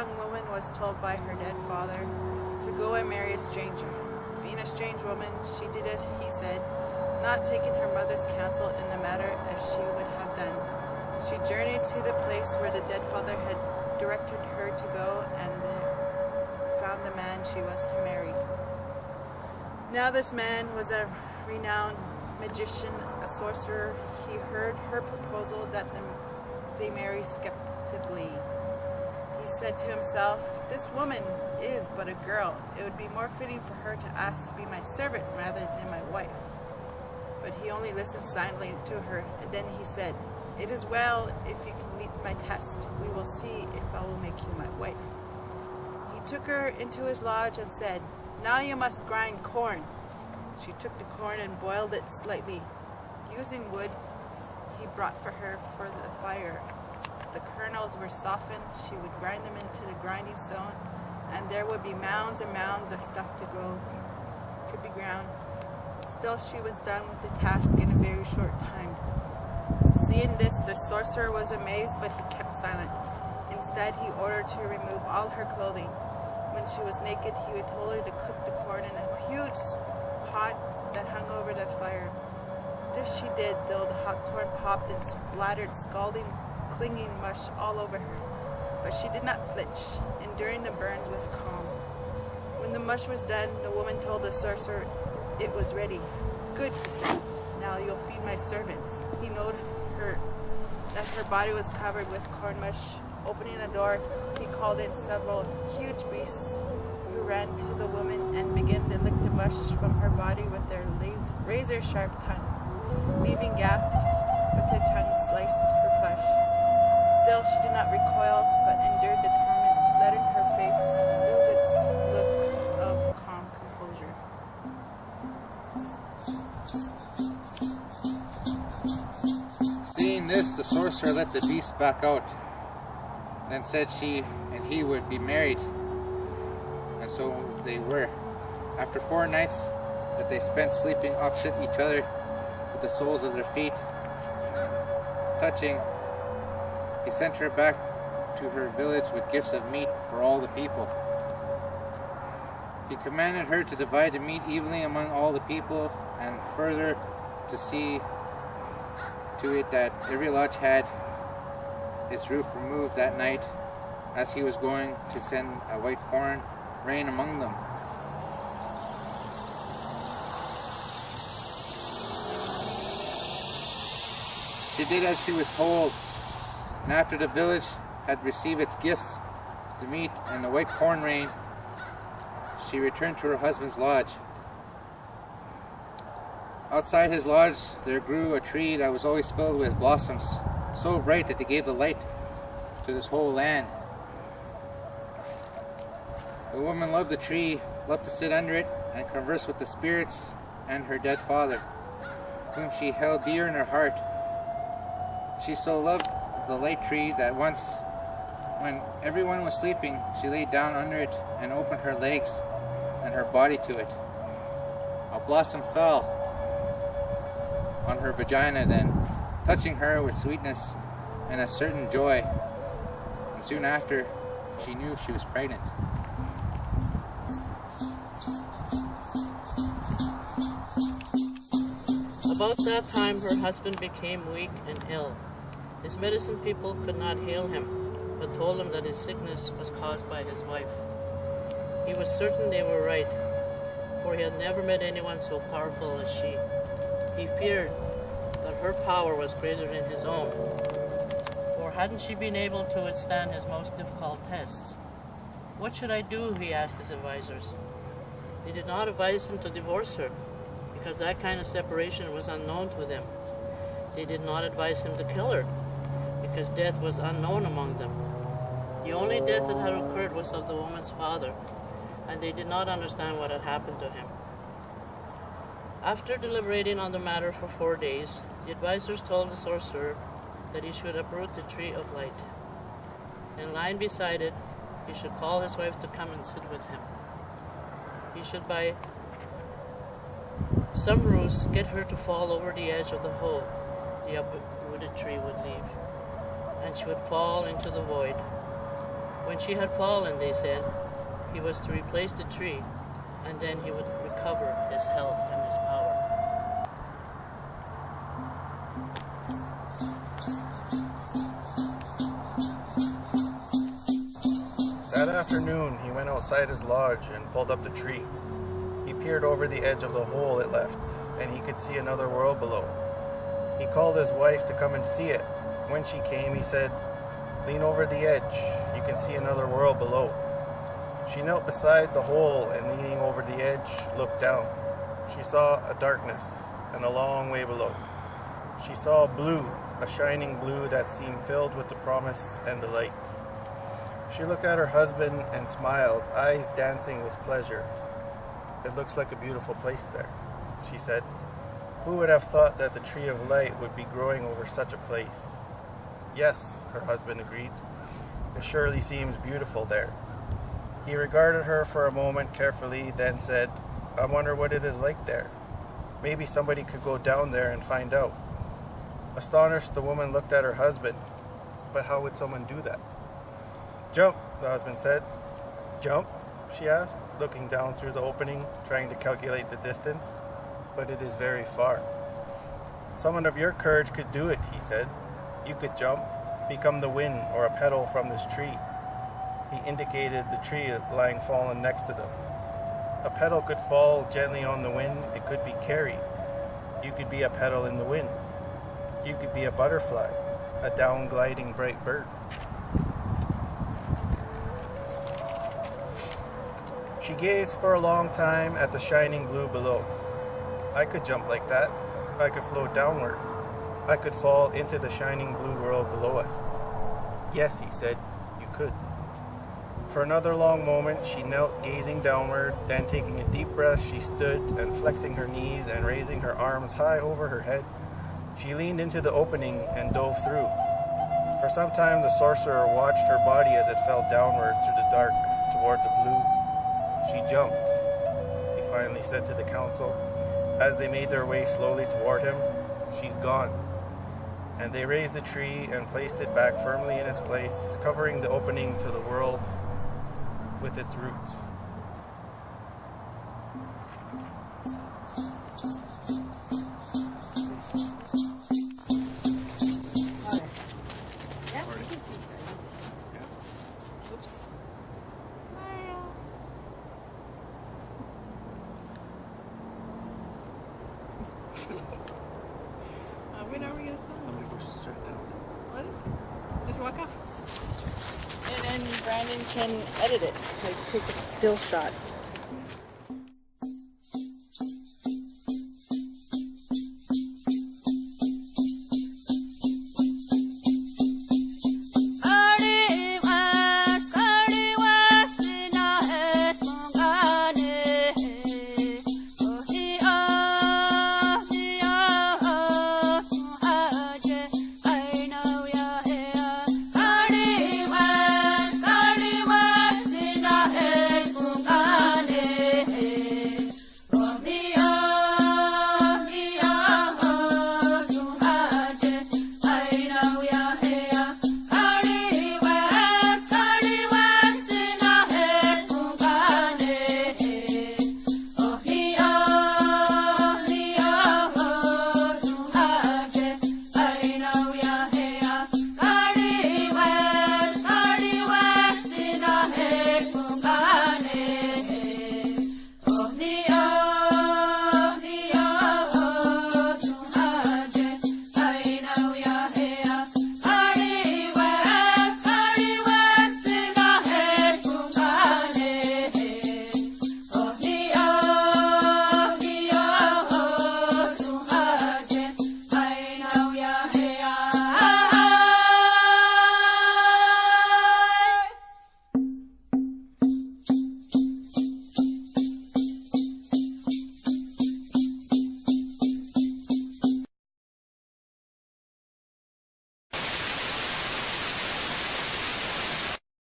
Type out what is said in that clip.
young woman was told by her dead father to go and marry a stranger. Being a strange woman, she did as he said, not taking her mother's counsel in the matter as she would have done. She journeyed to the place where the dead father had directed her to go, and there found the man she was to marry. Now this man was a renowned magician, a sorcerer. He heard her proposal that they marry skeptically. He said to himself, "This woman is but a girl. It would be more fitting for her to ask to be my servant rather than my wife." But he only listened silently to her, and then he said, "It is well if you can meet my test. We will see if I will make you my wife." He took her into his lodge and said, "Now you must grind corn." She took the corn and boiled it slightly. Using wood he brought for her for the fire. The kernels were softened. She would grind them into the grinding stone, and there would be mounds and mounds of stuff to be ground. Still she was done with the task in a very short time. Seeing this, the sorcerer was amazed, but he kept silent. Instead, he ordered to remove all her clothing. When she was naked, he told her to cook the corn in a huge pot that hung over the fire. This she did, though the hot corn popped and splattered scalding, clinging mush all over her. But she did not flinch, enduring the burns with calm. When the mush was done, the woman told the sorcerer it was ready. "Good," he said. "Now you'll feed my servants." He noted that her body was covered with corn mush. Opening a door, he called in several huge beasts who ran to the woman and began to lick the mush from her body with their razor-sharp tongues, leaving gaps with their tongues sliced her flesh. Still she did not recoil, but endured the torment, letting her face lose its look of calm composure. Seeing this, the sorcerer let the beast back out. Then said she and he would be married. And so they were. After 4 nights that they spent sleeping opposite each other with the soles of their feet touching, he sent her back to her village with gifts of meat for all the people. He commanded her to divide the meat evenly among all the people, and further to see to it that every lodge had its roof removed that night, as he was going to send a white corn rain among them. She did as she was told, and after the village had received its gifts, the meat and the white corn rain, she returned to her husband's lodge. Outside his lodge there grew a tree that was always filled with blossoms, so bright that they gave the light to this whole land. The woman loved the tree, loved to sit under it and converse with the spirits and her dead father, whom she held dear in her heart. She so loved the light tree that once, when everyone was sleeping, she lay down under it and opened her legs and her body to it. A blossom fell on her vagina then, touching her with sweetness and a certain joy, and soon after she knew she was pregnant. About that time her husband became weak and ill. His medicine people could not heal him, but told him that his sickness was caused by his wife. He was certain they were right, for he had never met anyone so powerful as she. He feared that her power was greater than his own, for hadn't she been able to withstand his most difficult tests? What should I do, he asked his advisors. They did not advise him to divorce her, because that kind of separation was unknown to them. They did not advise him to kill her, because death was unknown among them. The only death that had occurred was of the woman's father, and they did not understand what had happened to him. After deliberating on the matter for 4 days, the advisors told the sorcerer that he should uproot the tree of light, and lying beside it, he should call his wife to come and sit with him. He should by some ruse get her to fall over the edge of the hole the uprooted tree would leave, and she would fall into the void. When she had fallen, they said, he was to replace the tree, and then he would recover his health and his power. That afternoon, he went outside his lodge and pulled up the tree. He peered over the edge of the hole it left, and he could see another world below. He called his wife to come and see it. When she came, he said, "Lean over the edge. You can see another world below." She knelt beside the hole and, leaning over the edge, looked down. She saw a darkness and a long way below. She saw blue, a shining blue that seemed filled with the promise and the light. She looked at her husband and smiled, eyes dancing with pleasure. "It looks like a beautiful place there," she said. "Who would have thought that the tree of light would be growing over such a place?" "Yes," her husband agreed. "It surely seems beautiful there." He regarded her for a moment carefully, then said, "I wonder what it is like there. Maybe somebody could go down there and find out." Astonished, the woman looked at her husband. "But how would someone do that?" "Jump," the husband said. "Jump?" she asked, looking down through the opening, trying to calculate the distance. "But it is very far." "Someone of your courage could do it," he said. "You could jump, become the wind or a petal from this tree." He indicated the tree lying fallen next to them. "A petal could fall gently on the wind. It could be carried. You could be a petal in the wind. You could be a butterfly, a down-gliding bright bird." She gazed for a long time at the shining blue below. "I could jump like that. I could float downward. I could fall into the shining blue world below us." "Yes," he said, "you could." For another long moment, she knelt gazing downward, then taking a deep breath, she stood and flexing her knees and raising her arms high over her head, she leaned into the opening and dove through. For some time, the sorcerer watched her body as it fell downward through the dark toward the blue. "She jumped," he finally said to the council, as they made their way slowly toward him. "She's gone." And they raised the tree and placed it back firmly in its place, covering the opening to the world with its roots. Yeah, we can see. Oops. Smile. When are we gonna stop? Somebody goes straight down. What? Just walk off. And then Brandon can edit it, like take a still shot.